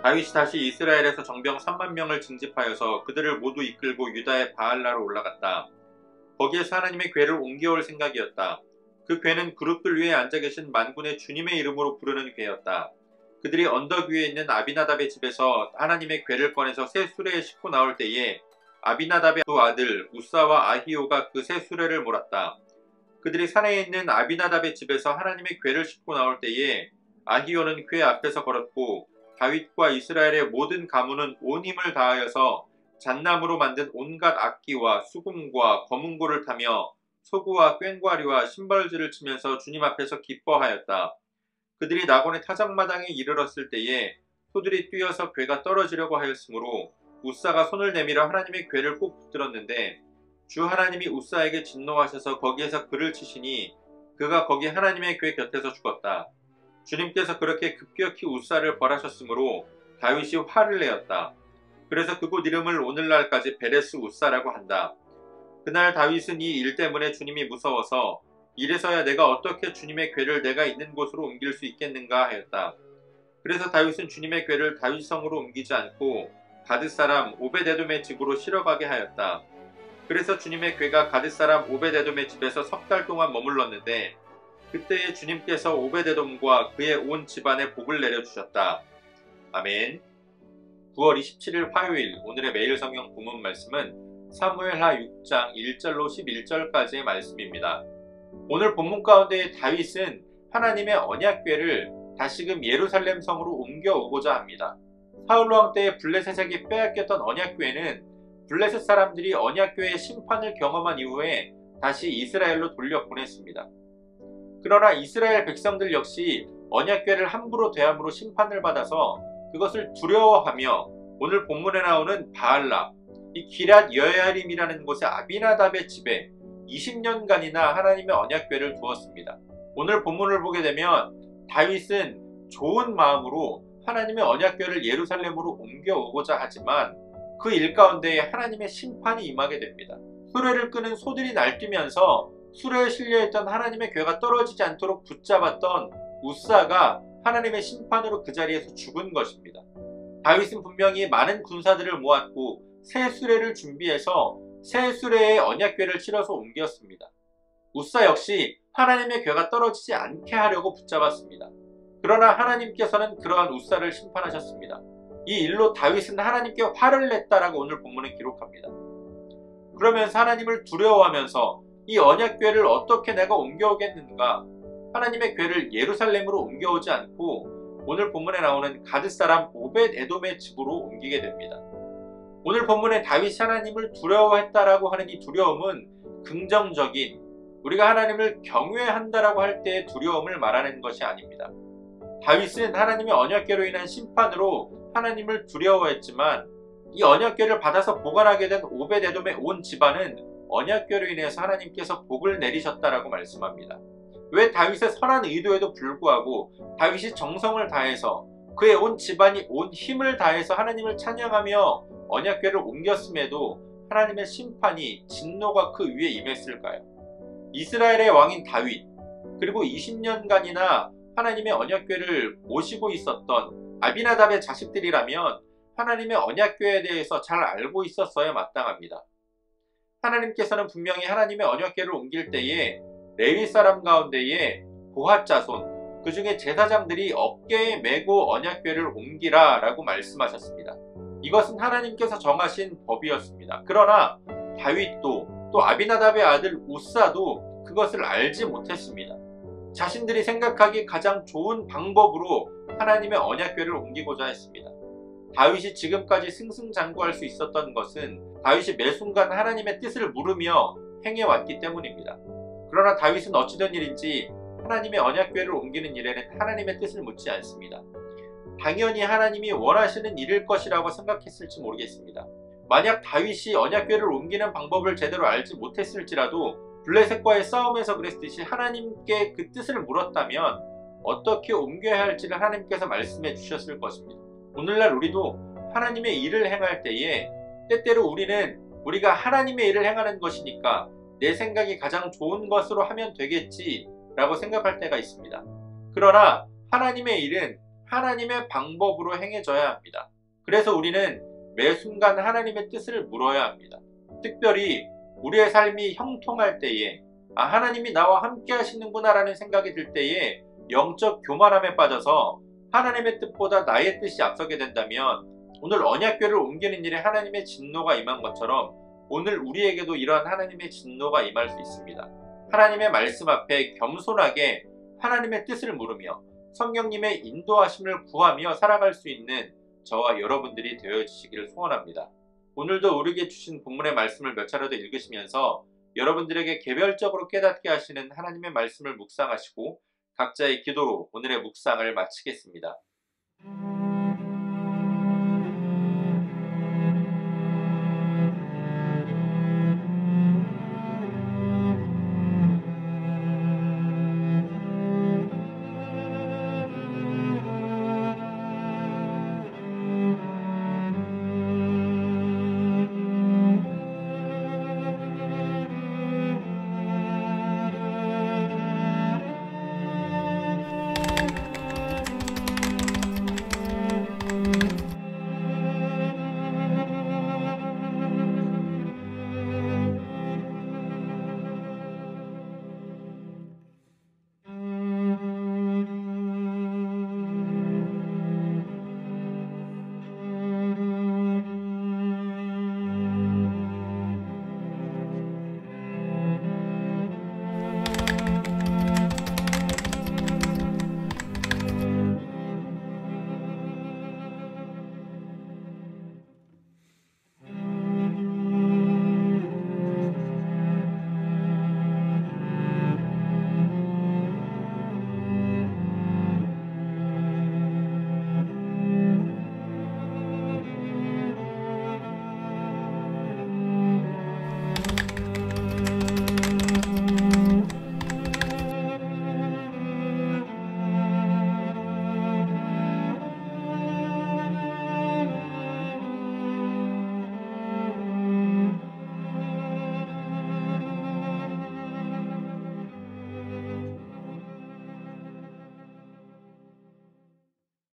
다윗이 다시 이스라엘에서 정병 3만 명을 징집하여서 그들을 모두 이끌고 유다의 바알라로 올라갔다. 거기에서 하나님의 궤를 옮겨올 생각이었다. 그 궤는 그룹들 위에 앉아 계신 만군의 주님의 이름으로 부르는 궤였다. 그들이 언덕 위에 있는 아비나답의 집에서 하나님의 궤를 꺼내서 새 수레에 싣고 나올 때에 아비나답의 두 아들 우사와 아히오가 그 새 수레를 몰았다. 그들이 산에 있는 아비나답의 집에서 하나님의 궤를 싣고 나올 때에 아히오는 궤 앞에서 걸었고 다윗과 이스라엘의 모든 가문은 온 힘을 다하여서 잣나무로 만든 온갖 악기와 수금과 거문고를 타며 소구와 꽹과리와 심벌질을 치면서 주님 앞에서 기뻐하였다. 그들이 나곤의 타작마당에 이르렀을 때에 소들이 뛰어서 궤가 떨어지려고 하였으므로 우사가 손을 내밀어 하나님의 궤를 꼭 붙들었는데 주 하나님이 우사에게 진노하셔서 거기에서 그를 치시니 그가 거기 하나님의 궤 곁에서 죽었다. 주님께서 그렇게 급격히 우사를 벌하셨으므로 다윗이 화를 내었다. 그래서 그곳 이름을 오늘날까지 베레스 우사라고 한다. 그날 다윗은 이 일 때문에 주님이 무서워서 이래서야 내가 어떻게 주님의 궤를 내가 있는 곳으로 옮길 수 있겠는가 하였다. 그래서 다윗은 주님의 궤를 다윗성으로 옮기지 않고 가드 사람 오벳에돔의 집으로 실어가게 하였다. 그래서 주님의 궤가 가드 사람 오벳에돔의 집에서 석 달 동안 머물렀는데 그때에 주님께서 오벳에돔과 그의 온 집안에 복을 내려주셨다. 아멘. 9월 27일 화요일 오늘의 매일 성경 본문 말씀은 사무엘하 6장 1절로 11절까지의 말씀입니다. 오늘 본문 가운데 다윗은 하나님의 언약궤를 다시금 예루살렘 성으로 옮겨오고자 합니다. 사울왕 때 블레셋에게 빼앗겼던 언약궤는 블레셋 사람들이 언약궤의 심판을 경험한 이후에 다시 이스라엘로 돌려보냈습니다. 그러나 이스라엘 백성들 역시 언약궤를 함부로 대함으로 심판을 받아서 그것을 두려워하며 오늘 본문에 나오는 바알라, 이 기랏 여야림이라는 곳의 아비나답의 집에 20년간이나 하나님의 언약궤를 두었습니다. 오늘 본문을 보게 되면 다윗은 좋은 마음으로 하나님의 언약궤를 예루살렘으로 옮겨오고자 하지만 그 일 가운데에 하나님의 심판이 임하게 됩니다. 수레를 끄는 소들이 날뛰면서 수레에 실려있던 하나님의 궤가 떨어지지 않도록 붙잡았던 우사가 하나님의 심판으로 그 자리에서 죽은 것입니다. 다윗은 분명히 많은 군사들을 모았고 새 수레를 준비해서 새 수레에 언약궤를 실어서 옮겼습니다. 우사 역시 하나님의 궤가 떨어지지 않게 하려고 붙잡았습니다. 그러나 하나님께서는 그러한 우사를 심판하셨습니다. 이 일로 다윗은 하나님께 화를 냈다라고 오늘 본문은 기록합니다. 그러면서 하나님을 두려워하면서 이 언약궤를 어떻게 내가 옮겨오겠는가? 하나님의 궤를 예루살렘으로 옮겨오지 않고 오늘 본문에 나오는 가드 사람 오벳에돔의 집으로 옮기게 됩니다. 오늘 본문에 다윗이 하나님을 두려워했다라고 하는 이 두려움은 긍정적인 우리가 하나님을 경외한다라고 할 때의 두려움을 말하는 것이 아닙니다. 다윗은 하나님의 언약궤로 인한 심판으로 하나님을 두려워했지만 이 언약궤를 받아서 보관하게 된 오벳에돔의 온 집안은 언약궤로 인해서 하나님께서 복을 내리셨다라고 말씀합니다. 왜 다윗의 선한 의도에도 불구하고 다윗이 정성을 다해서 그의 온 집안이 온 힘을 다해서 하나님을 찬양하며 언약궤를 옮겼음에도 하나님의 심판이 진노가 그 위에 임했을까요? 이스라엘의 왕인 다윗 그리고 20년간이나 하나님의 언약궤를 모시고 있었던 아비나답의 자식들이라면 하나님의 언약궤에 대해서 잘 알고 있었어야 마땅합니다. 하나님께서는 분명히 하나님의 언약궤를 옮길 때에 레위 사람 가운데에 고핫 자손 그 중에 제사장들이 어깨에 메고 언약궤를 옮기라 라고 말씀하셨습니다. 이것은 하나님께서 정하신 법이었습니다. 그러나 다윗도 또 아비나답의 아들 우사도 그것을 알지 못했습니다. 자신들이 생각하기 가장 좋은 방법으로 하나님의 언약궤를 옮기고자 했습니다. 다윗이 지금까지 승승장구할 수 있었던 것은 다윗이 매 순간 하나님의 뜻을 물으며 행해왔기 때문입니다. 그러나 다윗은 어찌된 일인지 하나님의 언약궤를 옮기는 일에는 하나님의 뜻을 묻지 않습니다. 당연히 하나님이 원하시는 일일 것이라고 생각했을지 모르겠습니다. 만약 다윗이 언약궤를 옮기는 방법을 제대로 알지 못했을지라도 블레셋과의 싸움에서 그랬듯이 하나님께 그 뜻을 물었다면 어떻게 옮겨야 할지를 하나님께서 말씀해 주셨을 것입니다. 오늘날 우리도 하나님의 일을 행할 때에 때때로 우리는 우리가 하나님의 일을 행하는 것이니까 내 생각이 가장 좋은 것으로 하면 되겠지 라고 생각할 때가 있습니다. 그러나 하나님의 일은 하나님의 방법으로 행해져야 합니다. 그래서 우리는 매 순간 하나님의 뜻을 물어야 합니다. 특별히 우리의 삶이 형통할 때에 하나님이 나와 함께 하시는구나 라는 생각이 들 때에 영적 교만함에 빠져서 하나님의 뜻보다 나의 뜻이 앞서게 된다면 오늘 언약궤를 옮기는 일에 하나님의 진노가 임한 것처럼 오늘 우리에게도 이러한 하나님의 진노가 임할 수 있습니다. 하나님의 말씀 앞에 겸손하게 하나님의 뜻을 물으며 성령님의 인도하심을 구하며 살아갈 수 있는 저와 여러분들이 되어주시기를 소원합니다. 오늘도 우리에게 주신 본문의 말씀을 몇 차례 더 읽으시면서 여러분들에게 개별적으로 깨닫게 하시는 하나님의 말씀을 묵상하시고 각자의 기도로 오늘의 묵상을 마치겠습니다.